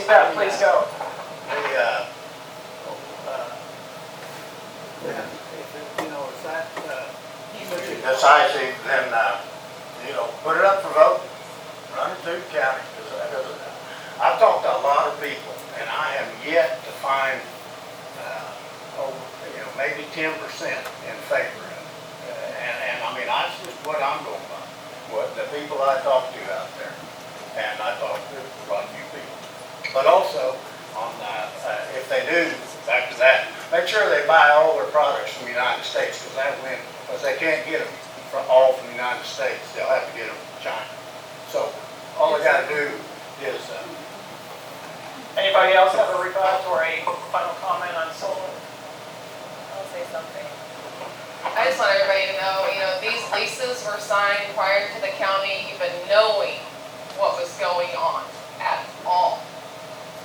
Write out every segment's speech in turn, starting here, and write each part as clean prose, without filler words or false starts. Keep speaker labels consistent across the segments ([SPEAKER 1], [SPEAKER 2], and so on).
[SPEAKER 1] bet. Please go.
[SPEAKER 2] That's icy, then, put it up for vote, run it through the county, because I've talked to a lot of people, and I have yet to find, maybe 10% in favor of it. And I mean, that's just what I'm going by, what the people I talk to out there, and I talk to quite a few people. But also, on if they do, back to that, make sure they buy all their products from the United States, because they can't get them all from the United States. They'll have to get them from China. So all they got to do is.
[SPEAKER 1] Anybody else have a rebuttal or a final comment on solar?
[SPEAKER 3] I'll say something. I just want everybody to know, these leases were signed prior to the county even knowing what was going on at all.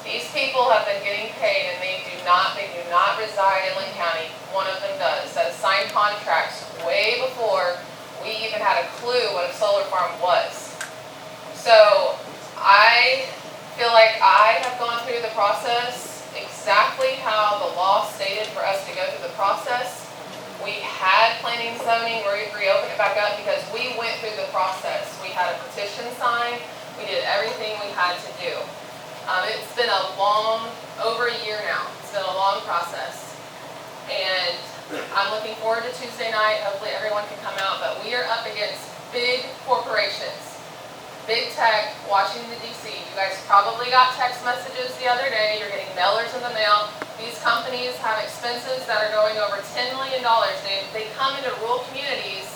[SPEAKER 3] These people have been getting paid, and they do not reside in Linn County. One of them does. That signed contracts way before we even had a clue what a solar farm was. So I feel like I have gone through the process exactly how the law stated for us to go through the process. We had planning and zoning reopen it back up because we went through the process. We had a petition signed. We did everything we had to do. It's been over a year now. It's been a long process. And I'm looking forward to Tuesday night. Hopefully everyone can come out, but we are up against big corporations, big tech, Washington, D.C. You guys probably got text messages the other day. You're getting mailers in the mail. These companies have expenses that are going over $10 million. They come into rural communities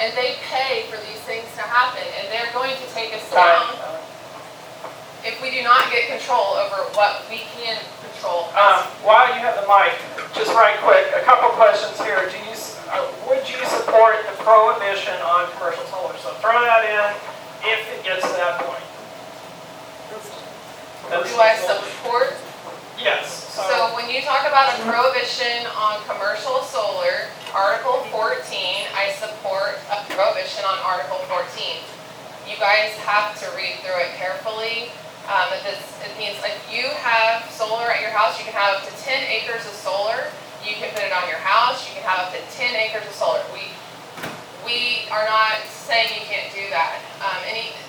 [SPEAKER 3] and they pay for these things to happen, and they're going to take us down if we do not get control over what we can control.
[SPEAKER 1] While you have the mic, just right quick, a couple questions here. Would you support the prohibition on commercial solar? So throw that in if it gets to that point.
[SPEAKER 3] Do I support?
[SPEAKER 1] Yes.
[SPEAKER 3] So when you talk about a prohibition on commercial solar, Article 14, I support a prohibition on Article 14. You guys have to read through it carefully. It means if you have solar at your house, you can have up to 10 acres of solar. You can put it on your house. You can have up to 10 acres of solar. We are not saying you can't do that.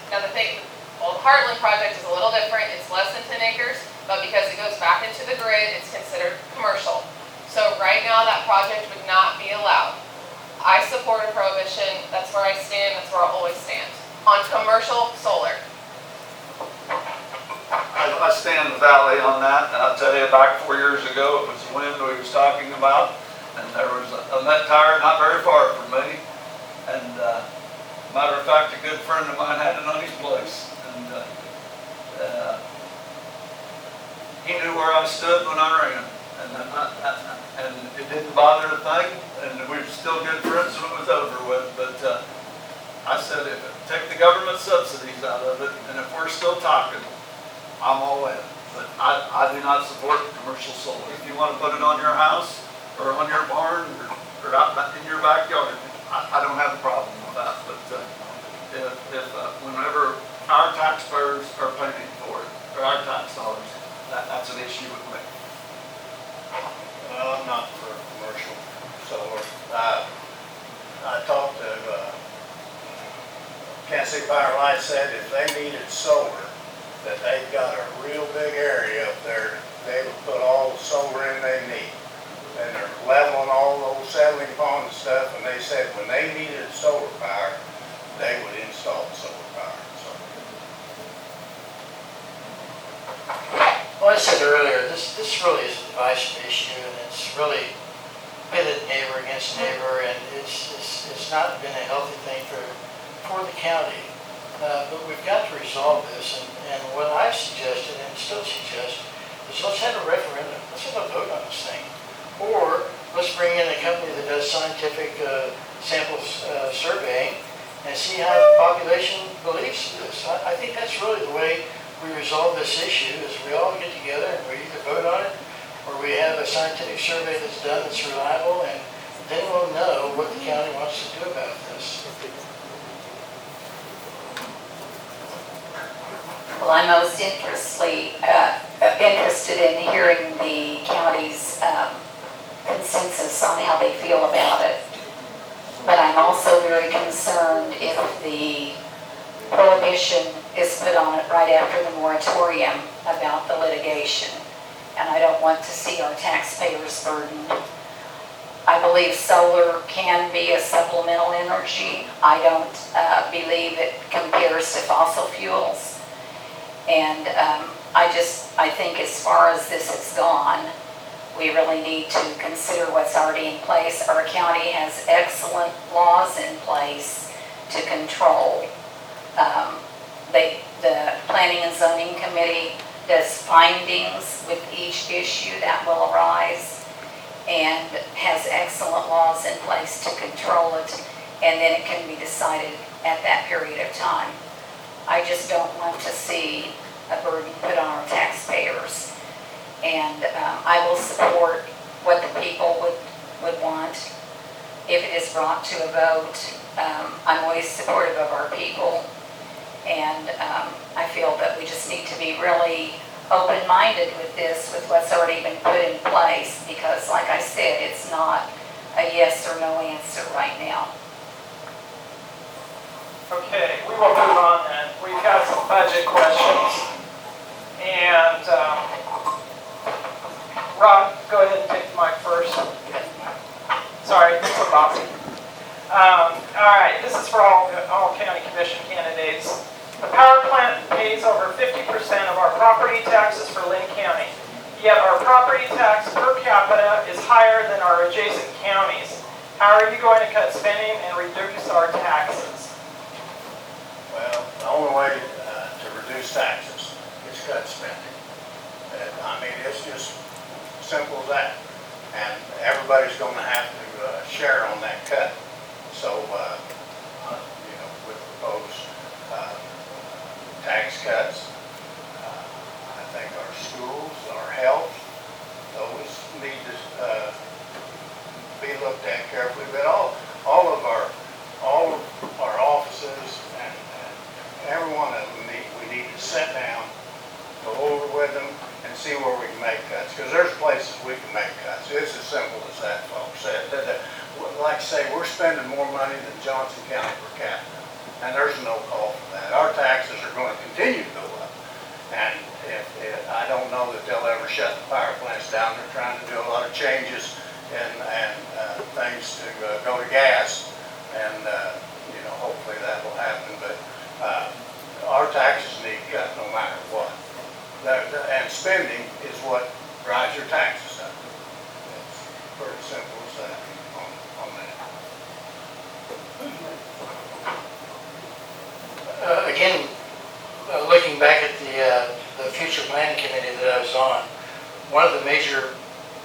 [SPEAKER 3] Another thing, the Heartland project is a little different. It's less than 10 acres, but because it goes back into the grid, it's considered commercial. So right now, that project would not be allowed. I support a prohibition. That's where I stand. That's where I'll always stand. On commercial solar.
[SPEAKER 4] I stand with Valley on that, and I'll tell you, back 4 years ago, it was wind we was talking about, and there was a net tire not very far from me, and matter of fact, a good friend of mine had it on his place, and he knew where I stood when I ran, and it didn't bother a thing, and we were still good friends when it was over with, but I said, take the government subsidies out of it, and if we're still talking, I'm all in. But I do not support commercial solar. If you want to put it on your house, or on your barn, or out in your backyard, I don't have a problem with that. But whenever our taxpayers are paying for it, or our tax dollars, that's an issue with me.
[SPEAKER 2] Well, I'm not for commercial solar. I talked to Kansas City Power Light said if they needed solar, that they've got a real big area up there. They would put all the solar in they need. And they're leveling all those settling ponds and stuff, and they said when they needed solar power, they would install solar power. So.
[SPEAKER 5] Well, I said earlier, this really is a divisive issue, and it's really pitted neighbor against neighbor, and it's not been a healthy thing for the county. But we've got to resolve this, and what I suggested, and still suggest, is let's have a referendum. Let's have a vote on this thing. Or let's bring in a company that does scientific sample surveying and see how the population believes this. I think that's really the way we resolve this issue, is we all get together and we either vote on it, or we have a scientific survey that's done that's reliable, and then we'll know what the county wants to do about this.
[SPEAKER 6] Well, I'm most interested in hearing the county's consensus on how they feel about it. But I'm also very concerned if the prohibition is put on it right after the moratorium about the litigation. And I don't want to see our taxpayers burdened. I believe solar can be a supplemental energy. I don't believe it compares to fossil fuels. And I think as far as this has gone, we really need to consider what's already in place. Our county has excellent laws in place to control. The Planning and Zoning Committee does findings with each issue that will arise and has excellent laws in place to control it, and then it can be decided at that period of time. I just don't want to see a burden put on our taxpayers. And I will support what the people would want if it is brought to a vote. I'm always supportive of our people, and I feel that we just need to be really open-minded with this, with what's already been put in place, because like I said, it's not a yes or no answer right now.
[SPEAKER 1] Okay, we will move on then. We've got some budget questions. And Ron, go ahead and take the mic first. Sorry, it's a bossy. All right, this is for all county commission candidates. The power plant pays over 50% of our property taxes for Linn County. Yet our property tax per capita is higher than our adjacent counties. How are you going to cut spending and reduce our taxes?
[SPEAKER 2] Well, the only way to reduce taxes is cut spending. I mean, it's just simple as that. And everybody's going to have to share on that cut. So, with proposed tax cuts, I think our schools, our health, those need to be looked at carefully. But all of our offices and every one of them we need to sit down, go over with them, and see where we can make cuts. Because there's places we can make cuts. It's as simple as that, folks. Like I say, we're spending more money than Johnson County per capita, and there's no call for that. Our taxes are going to continue to go up, and I don't know that they'll ever shut the power plants down. They're trying to do a lot of changes and things to go to gas, and hopefully that will happen. But our taxes need cut no matter what. And spending is what drives your taxes up. It's pretty simple as that on that.
[SPEAKER 5] Again, looking back at the future planning committee that I was on, one of the major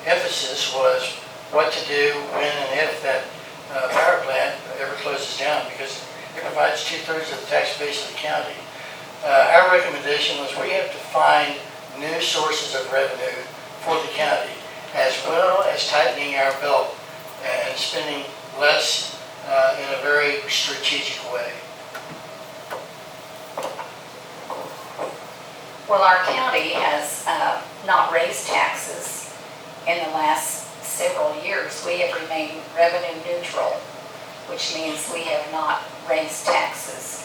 [SPEAKER 5] emphasis was what to do when and if that power plant ever closes down, because it provides 2/3 of the tax base of the county. Our recommendation was we have to find new sources of revenue for the county, as well as tightening our belt and spending less in a very strategic way.
[SPEAKER 6] Well, our county has not raised taxes in the last several years. We have remained revenue neutral, which means we have not raised taxes.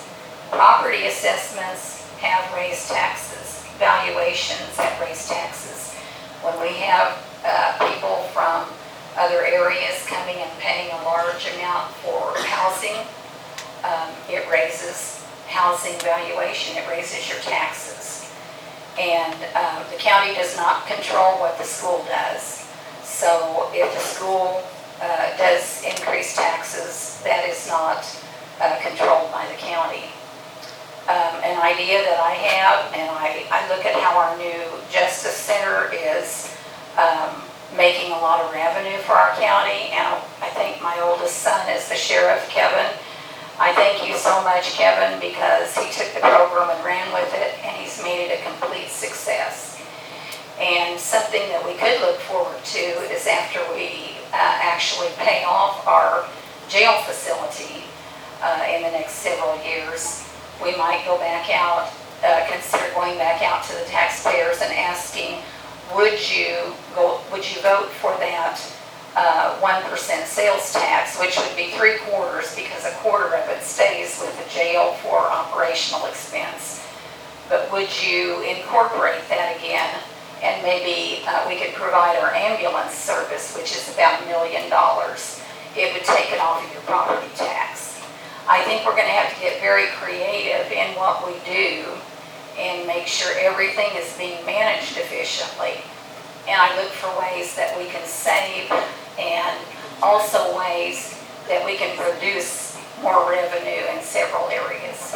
[SPEAKER 6] Property assessments have raised taxes. Valuations have raised taxes. When we have people from other areas coming and paying a large amount for housing, it raises housing valuation. It raises your taxes. And the county does not control what the school does. So if the school does increase taxes, that is not controlled by the county. An idea that I have, and I look at how our new Justice Center is making a lot of revenue for our county, and I think my oldest son is the sheriff, Kevin. I thank you so much, Kevin, because he took the program and ran with it, and he's made it a complete success. And something that we could look forward to is after we actually pay off our jail facility in the next several years, we might go back out consider going back out to the taxpayers and asking, would you vote for that 1% sales tax, which would be 3/4, because 1/4 of it stays with the jail for operational expense. But would you incorporate that again? And maybe we could provide our ambulance service, which is about $1 million. It would take it off of your property tax. I think we're going to have to get very creative in what we do and make sure everything is being managed efficiently. And I look for ways that we can save and also ways that we can produce more revenue in several areas.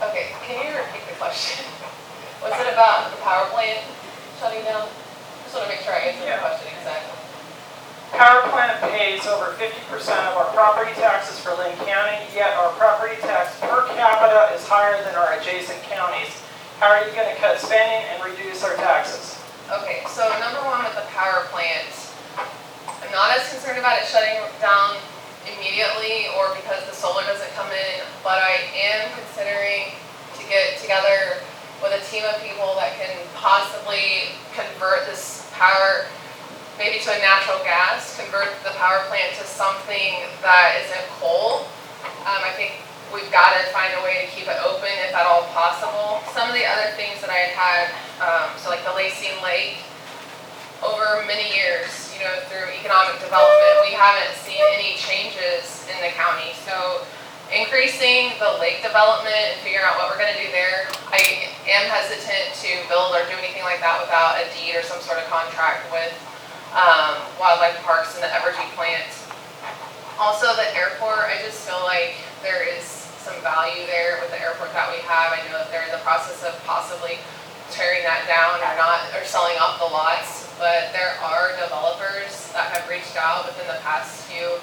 [SPEAKER 3] Okay, can you repeat the question? Was it about the power plant shutting down? Just want to make sure I answered the question exactly.
[SPEAKER 1] Power plant pays over 50% of our property taxes for Linn County, yet our property tax per capita is higher than our adjacent counties. How are you going to cut spending and reduce our taxes?
[SPEAKER 3] Okay, so number one with the power plant, I'm not as concerned about it shutting down immediately or because the solar doesn't come in, but I am considering to get together with a team of people that can possibly convert this power maybe to a natural gas, convert the power plant to something that isn't coal. I think we've got to find a way to keep it open if at all possible. Some of the other things that I had, so like the Lacing Lake, over many years, through economic development, we haven't seen any changes in the county. So increasing the lake development and figuring out what we're going to do there, I am hesitant to build or do anything like that without a deed or some sort of contract with wildlife parks and the Evergy plant. Also the airport, I just feel like there is some value there with the airport that we have. I know that they're in the process of possibly tearing that down or selling off the lots, but there are developers that have reached out within the past few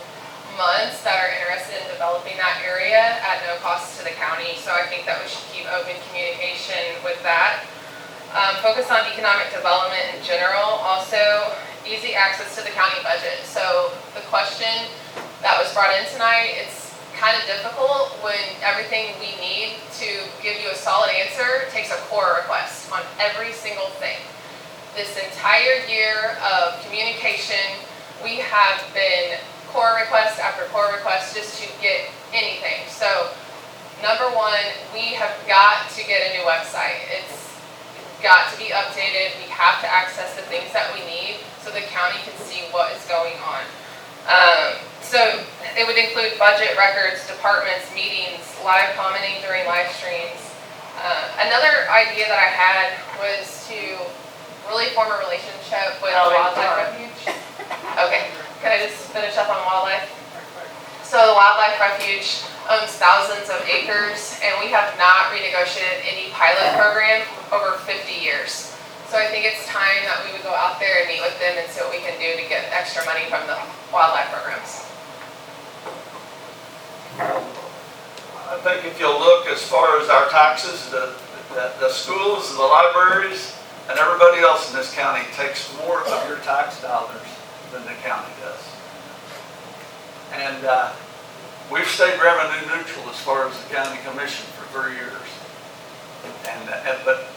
[SPEAKER 3] months that are interested in developing that area at no cost to the county. So I think that we should keep open communication with that. Focus on economic development in general. Also, easy access to the county budget. So the question that was brought in tonight, it's kind of difficult when everything we need to give you a solid answer takes a core request on every single thing. This entire year of communication, we have been core request after core request just to get anything. So number one, we have got to get a new website. It's got to be updated. We have to access the things that we need so the county can see what is going on. So it would include budget records, departments, meetings, live commenting during live streams. Another idea that I had was to really form a relationship with the Wildlife Refuge. Okay, can I just finish up on wildlife? So the Wildlife Refuge owns thousands of acres, and we have not renegotiated any pilot program over 50 years. So I think it's time that we would go out there and meet with them and see what we can do to get extra money from the wildlife programs.
[SPEAKER 4] I think if you'll look as far as our taxes, the schools, the libraries, and everybody else in this county takes more of your tax dollars than the county does. And we've stayed revenue neutral as far as the county commission for 3 years. But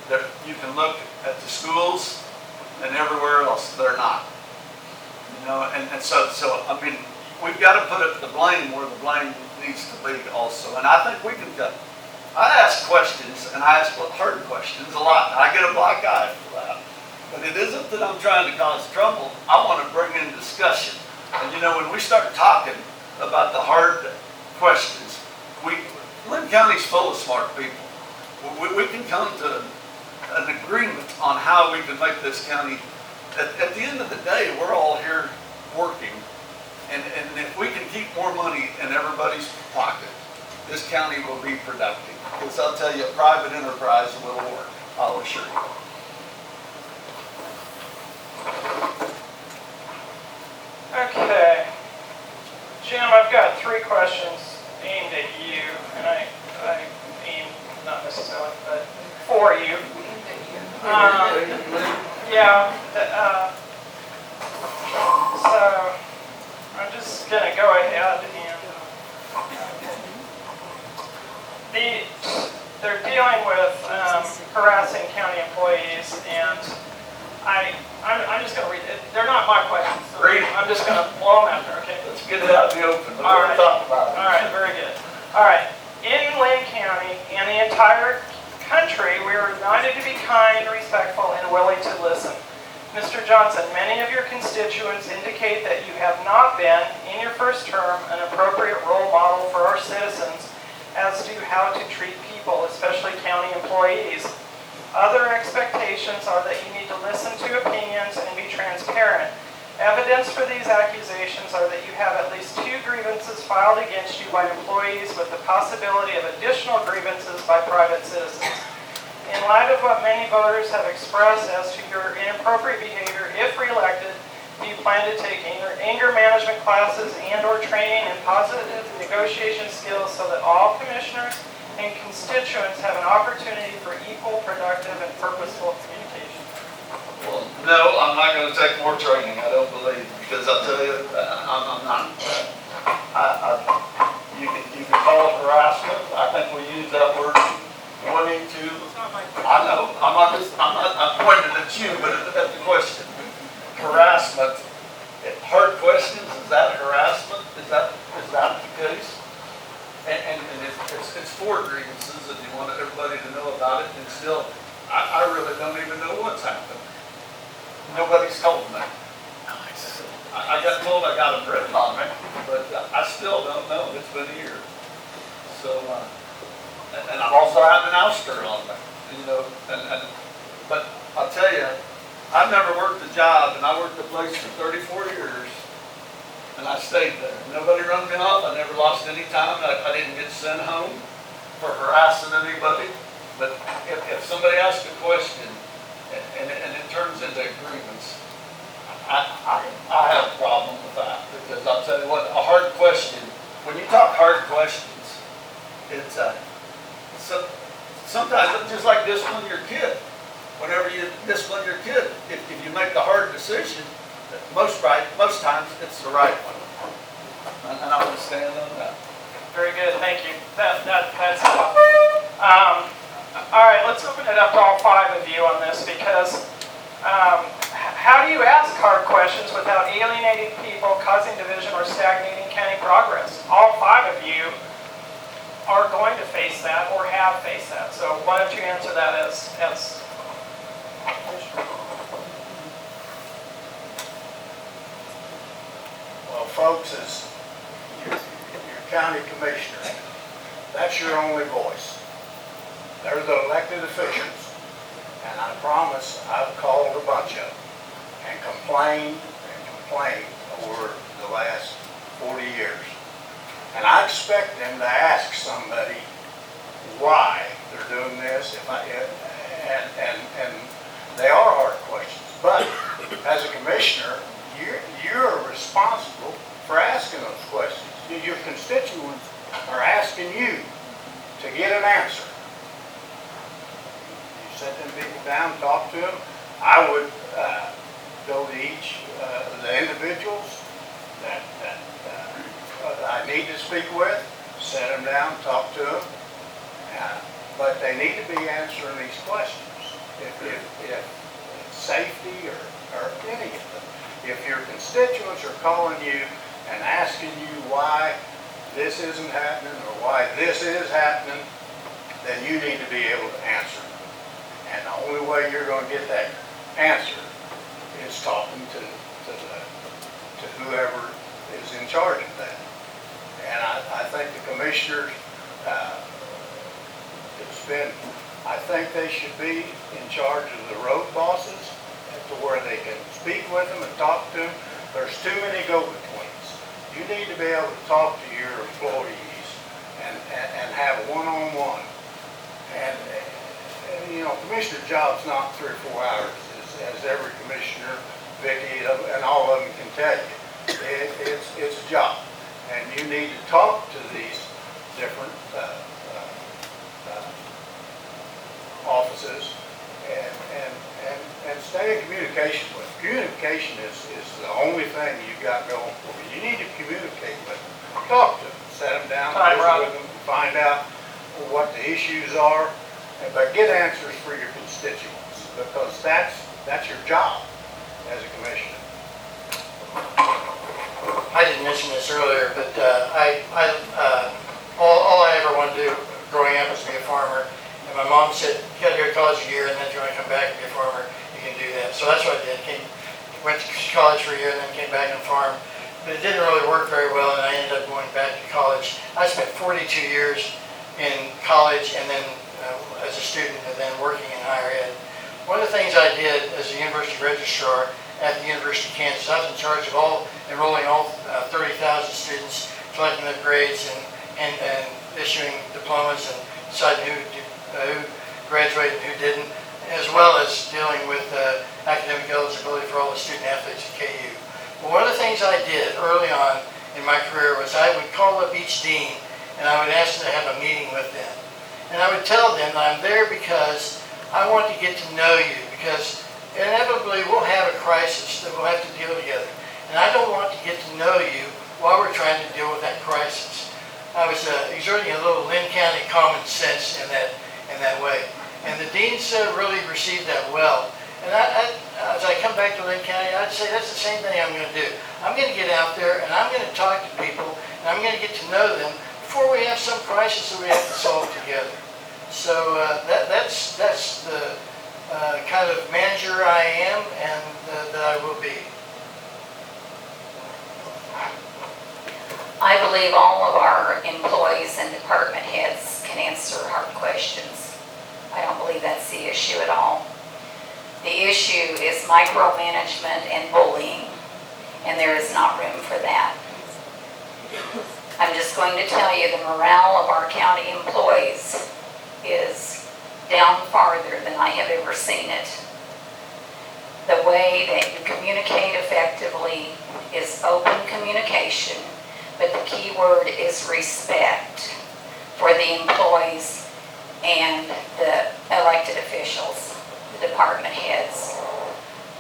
[SPEAKER 4] you can look at the schools and everywhere else, they're not. And so I mean, we've got to put the blame where the blame needs to be also. And I think we can cut. I ask questions, and I ask hard questions a lot. I get a black eye for that. But it isn't that I'm trying to cause trouble. I want to bring in discussion. And when we start talking about the hard questions, Linn County's full of smart people. We can come to an agreement on how we can make this county. At the end of the day, we're all here working. And if we can keep more money in everybody's pocket, this county will be productive. Because I'll tell you, a private enterprise will work, I'll assure you.
[SPEAKER 1] Okay. Jim, I've got 3 questions aimed at you, and I aim not necessarily, but for you. Yeah, so I'm just gonna go ahead and they're dealing with harassing county employees, and I'm just gonna read it. They're not my questions.
[SPEAKER 4] Read it.
[SPEAKER 1] I'm just gonna blow them after, okay?
[SPEAKER 4] Let's get it out in the open.
[SPEAKER 1] All right.
[SPEAKER 4] Talk about it.
[SPEAKER 1] All right, very good. All right, in Linn County and the entire country, we are reminded to be kind, respectful, and willing to listen. Mr. Johnson, many of your constituents indicate that you have not been, in your first term, an appropriate role model for our citizens as to how to treat people, especially county employees. Other expectations are that you need to listen to opinions and be transparent. Evidence for these accusations are that you have at least 2 grievances filed against you by employees with the possibility of additional grievances by private citizens. In light of what many voters have expressed as to your inappropriate behavior, if reelected, do you plan to take anger management classes and/or training in positive negotiation skills so that all commissioners and constituents have an opportunity for equal, productive, and purposeful communication?
[SPEAKER 4] Well, no, I'm not going to take more training, I don't believe, because I'll tell you, I'm not. You can call it harassment. I think we use that word wanting to. I know, I'm pointing at you, but at the question. Harassment, hard questions, is that harassment? Is that the case? And it's 4 grievances, and you want everybody to know about it, and still, I really don't even know what's happened. Nobody's told me. I got told I got them written on me, but I still don't know. It's been a year. So, and I've also had an ouster on me, you know. But I'll tell you, I've never worked a job, and I worked a place for 34 years, and I stayed there. Nobody run me off. I never lost any time. I didn't get sent home for harassing anybody. But if somebody asks a question, and it turns into a grievance, I have a problem with that, because I'll tell you what, a hard question, when you talk hard questions, it's sometimes it's just like disciplining your kid. Whenever you discipline your kid, if you make a hard decision, most times it's the right one. And I'm going to stand on that.
[SPEAKER 1] Very good, thank you. That's enough. All right, let's open it up to all 5 of you on this, because how do you ask hard questions without alienating people, causing division, or stagnating county progress? All 5 of you are going to face that or have faced that. So why don't you answer that as
[SPEAKER 2] Well, folks, as your county commissioner, that's your only voice. They're the elected officials, and I promise I've called a bunch of them and complained over the last 40 years. And I expect them to ask somebody why they're doing this, and they are hard questions. But as a commissioner, you're responsible for asking those questions. Your constituents are asking you to get an answer. Set them people down, talk to them. I would go to each of the individuals that I need to speak with, set them down, talk to them. But they need to be answering these questions. If safety or any of them. If your constituents are calling you and asking you why this isn't happening or why this is happening, then you need to be able to answer. And the only way you're going to get that answer is talking to whoever is in charge of that. And I think the commissioners, I think they should be in charge of the road bosses to where they can speak with them and talk to them. There's too many go-betweens. You need to be able to talk to your employees and have one-on-one. And you know, commissioner job's not 3 or 4 hours, as every commissioner, Vicki, and all of them can tell you. It's a job, and you need to talk to these different offices and stay in communication with them. Communication is the only thing you've got going for you. You need to communicate with them, talk to them, set them down,
[SPEAKER 1] Time, Rob.
[SPEAKER 2] visit with them, find out what the issues are, but get answers for your constituents, because that's your job as a commissioner.
[SPEAKER 5] I didn't mention this earlier, but all I ever wanted to do growing up was be a farmer. And my mom said, you got to go to college a year, and then if you want to come back and be a farmer, you can do that. So that's what I did. Went to college for a year and then came back and farmed. But it didn't really work very well, and I ended up going back to college. I spent 42 years in college and then as a student and then working in higher ed. One of the things I did as a university registrar at the University of Kansas, I was in charge of enrolling all 30,000 students, collecting their grades and issuing diplomas and deciding who graduated and who didn't, as well as dealing with academic eligibility for all the student athletes at KU. Well, one of the things I did early on in my career was I would call up each dean and I would ask them to have a meeting with them. And I would tell them that I'm there because I want to get to know you, because inevitably we'll have a crisis that we'll have to deal together. And I don't want to get to know you while we're trying to deal with that crisis. I was exerting a little Linn County common sense in that way. And the deans really received that well. And as I come back to Linn County, I'd say that's the same thing I'm going to do. I'm going to get out there and I'm going to talk to people and I'm going to get to know them before we have some crisis that we have to solve together. So that's the kind of manager I am and that I will be.
[SPEAKER 6] I believe all of our employees and department heads can answer hard questions. I don't believe that's the issue at all. The issue is micromanagement and bullying, and there is not room for that. I'm just going to tell you the morale of our county employees is down farther than I have ever seen it. The way that you communicate effectively is open communication, but the key word is respect for the employees and the elected officials, the department heads.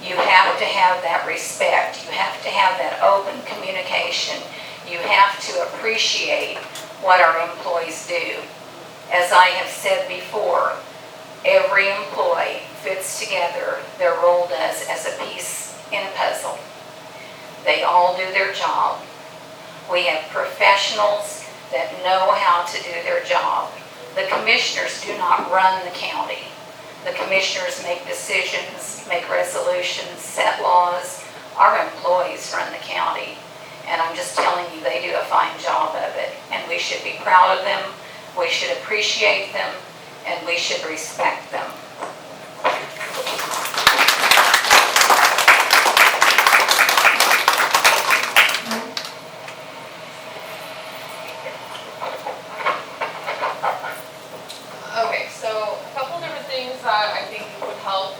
[SPEAKER 6] You have to have that respect. You have to have that open communication. You have to appreciate what our employees do. As I have said before, every employee fits together, their role does, as a piece in a puzzle. They all do their job. We have professionals that know how to do their job. The commissioners do not run the county. The commissioners make decisions, make resolutions, set laws. Our employees run the county. And I'm just telling you, they do a fine job of it. And we should be proud of them, we should appreciate them, and we should respect them.
[SPEAKER 3] Okay, so a couple different things that I think would help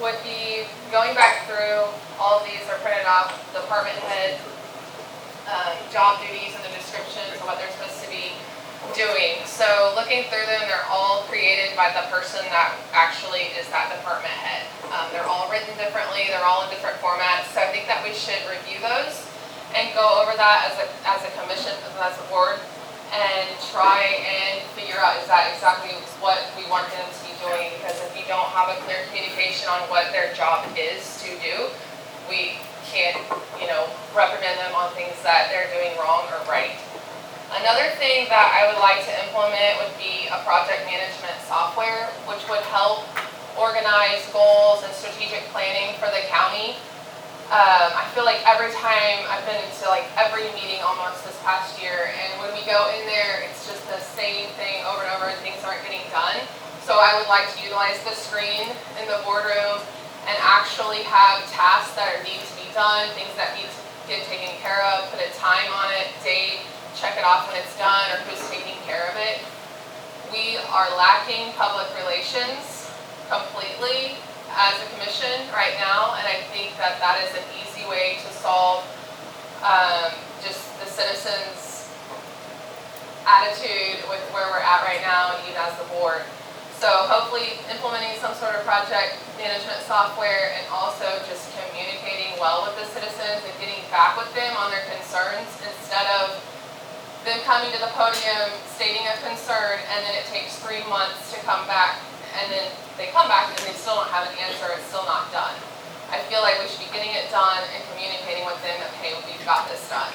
[SPEAKER 3] would be going back through all of these are printed off, department head job duties and the descriptions of what they're supposed to be doing. So looking through them, they're all created by the person that actually is that department head. They're all written differently, they're all in different formats, so I think that we should review those and go over that as a commission, as a board, and try and figure out is that exactly what we want them to be doing, because if you don't have a clear communication on what their job is to do, we can't, reprimand them on things that they're doing wrong or right. Another thing that I would like to implement would be a project management software, which would help organize goals and strategic planning for the county. I feel like every time I've been to every meeting almost this past year, and when we go in there, it's just the same thing over and over and things aren't getting done. So I would like to utilize the screen in the boardroom and actually have tasks that need to be done, things that need to get taken care of, put a time on it, date, check it off when it's done, or who's taking care of it. We are lacking public relations completely as a commission right now, and I think that that is an easy way to solve just the citizens' attitude with where we're at right now, and even as the board. So hopefully implementing some sort of project management software and also just communicating well with the citizens and getting back with them on their concerns instead of them coming to the podium, stating a concern, and then it takes 3 months to come back, and then they come back and they still don't have an answer, it's still not done. I feel like we should be getting it done and communicating with them that, hey, we've got this done.